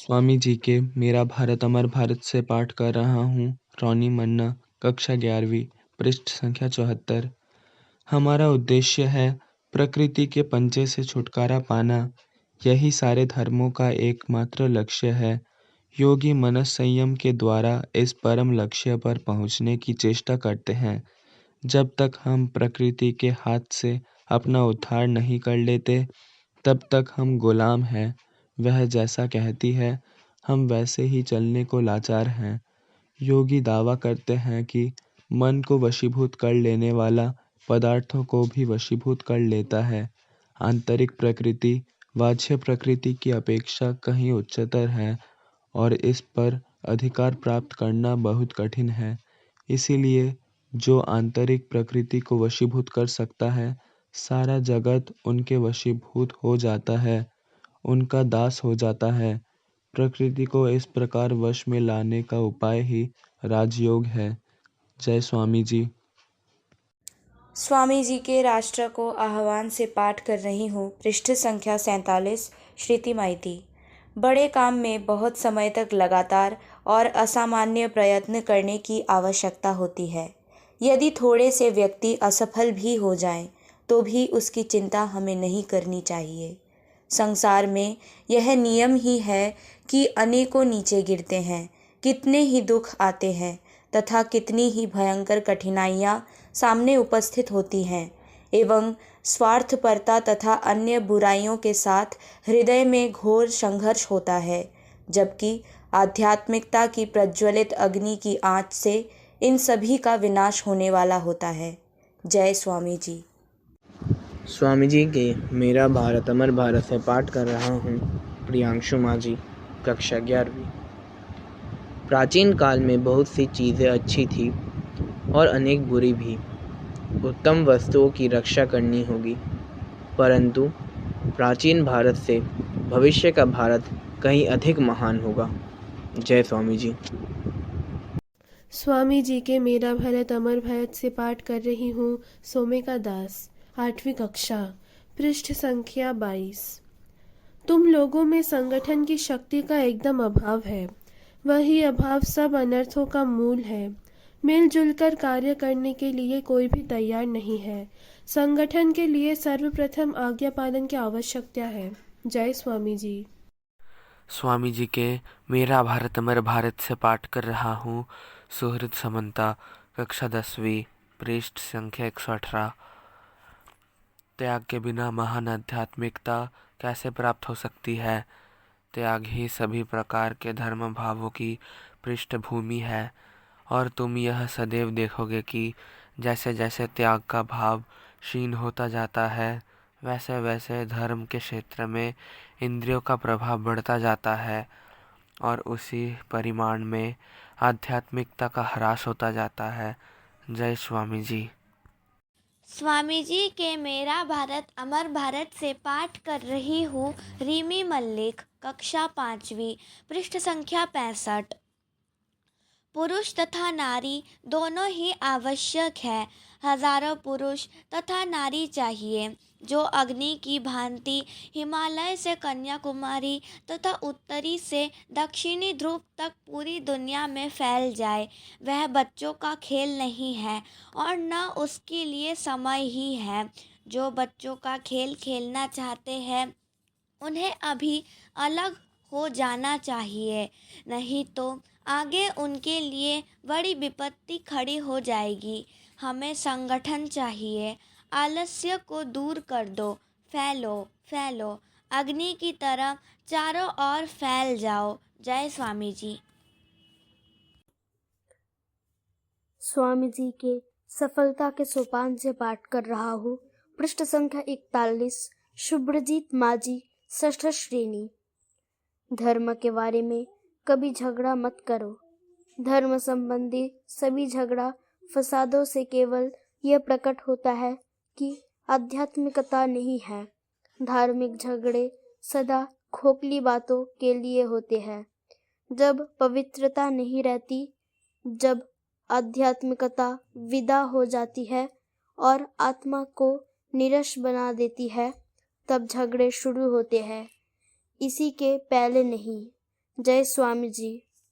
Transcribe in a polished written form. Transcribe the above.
स्वामी जी के मेरा भारत अमर भारत से पाठ कर रहा हूँ। रोनी मन्ना, कक्षा 11वीं, पृष्ठ संख्या 74। हमारा उद्देश्य है प्रकृति के पंजे से छुटकारा पाना। यही सारे धर्मों का एकमात्र लक्ष्य है। योगी मनस संयम के द्वारा इस परम लक्ष्य पर पहुँचने की चेष्टा करते हैं। जब तक हम प्रकृति के हाथ से अपना उद्धार नहीं कर लेते, तब तक हम गुलाम हैं। वह जैसा कहती है, हम वैसे ही चलने को लाचार हैं। योगी दावा करते हैं कि मन को वशीभूत कर लेने वाला पदार्थों को भी वशीभूत कर लेता है। आंतरिक प्रकृति बाह्य प्रकृति की अपेक्षा कहीं उच्चतर है और इस पर अधिकार प्राप्त करना बहुत कठिन है। इसीलिए जो आंतरिक प्रकृति को वशीभूत कर सकता है, सारा जगत उनके वशीभूत हो जाता है, उनका दास हो जाता है। प्रकृति को इस प्रकार वश में लाने का उपाय ही राजयोग है। जय स्वामी जी। स्वामी जी के राष्ट्र को आह्वान से पाठ कर रही हूँ। पृष्ठ संख्या 47। श्रुति माइती। बड़े काम में बहुत समय तक लगातार और असामान्य प्रयत्न करने की आवश्यकता होती है। यदि थोड़े से व्यक्ति असफल भी हो जाएं, तो भी उसकी चिंता हमें नहीं करनी चाहिए। संसार में यह नियम ही है कि अनेकों नीचे गिरते हैं, कितने ही दुख आते हैं तथा कितनी ही भयंकर कठिनाइयाँ सामने उपस्थित होती हैं एवं स्वार्थपरता तथा अन्य बुराइयों के साथ हृदय में घोर संघर्ष होता है, जबकि आध्यात्मिकता की प्रज्वलित अग्नि की आँच से इन सभी का विनाश होने वाला होता है। जय स्वामी जी। स्वामी जी के मेरा भारत अमर भारत से पाठ कर रहा हूँ। प्रियांशु माझी, कक्षा 11वीं। प्राचीन काल में बहुत सी चीज़ें अच्छी थी और अनेक बुरी भी। उत्तम वस्तुओं की रक्षा करनी होगी, परंतु प्राचीन भारत से भविष्य का भारत कहीं अधिक महान होगा। जय स्वामी जी। स्वामी जी के मेरा भारत अमर भारत से पाठ कर रही हूँ। सोमिका दास, 8वीं कक्षा, पृष्ठ संख्या 22। तुम लोगों में संगठन की शक्ति का एकदम अभाव है। वही अभाव सब अनर्थों का मूल है। मिलजुल कर कार्य करने के लिए कोई भी तैयार नहीं है। संगठन के लिए सर्वप्रथम आज्ञा पालन की आवश्यकता है। जय स्वामी जी। स्वामी जी के मेरा भारत अमर भारत से पाठ कर रहा हूँ। सुहृद समन्ता, कक्षा 10वीं, पृष्ठ संख्या 118। त्याग के बिना महान आध्यात्मिकता कैसे प्राप्त हो सकती है? त्याग ही सभी प्रकार के धर्म भावों की पृष्ठभूमि है और तुम यह सदैव देखोगे कि जैसे जैसे त्याग का भाव क्षीण होता जाता है, वैसे वैसे धर्म के क्षेत्र में इंद्रियों का प्रभाव बढ़ता जाता है और उसी परिमाण में आध्यात्मिकता का ह्रास होता जाता है। जय स्वामी जी। स्वामी जी के मेरा भारत अमर भारत से पाठ कर रही हूँ। रीमी मल्लिक, कक्षा 5वीं, पृष्ठ संख्या 65। पुरुष तथा नारी दोनों ही आवश्यक है। हजारों पुरुष तथा नारी चाहिए जो अग्नि की भांति हिमालय से कन्याकुमारी तथा उत्तरी से दक्षिणी ध्रुव तक पूरी दुनिया में फैल जाए। वह बच्चों का खेल नहीं है और न उसके लिए समय ही है। जो बच्चों का खेल खेलना चाहते हैं, उन्हें अभी अलग हो जाना चाहिए, नहीं तो आगे उनके लिए बड़ी विपत्ति खड़ी हो जाएगी। हमें संगठन चाहिए। आलस्य को दूर कर दो। फैलो फैलो, अग्नि की तरह चारों ओर फैल जाओ। जय स्वामी जी। स्वामी जी के सफलता के सोपान से पाठ कर रहा हूँ। पृष्ठ संख्या 41। शुभ्रजीत माझी, षष्ठ श्रेणी। धर्म के बारे में कभी झगड़ा मत करो। धर्म संबंधी सभी झगड़ा फसादों से केवल यह प्रकट होता है कि आध्यात्मिकता नहीं है। धार्मिक झगड़े सदा खोखली बातों के लिए होते हैं। जब पवित्रता नहीं रहती, जब आध्यात्मिकता विदा हो जाती है और आत्मा को निरश बना देती है, तब झगड़े शुरू होते हैं। इसी के पहले नहीं। जय स्वामी जी।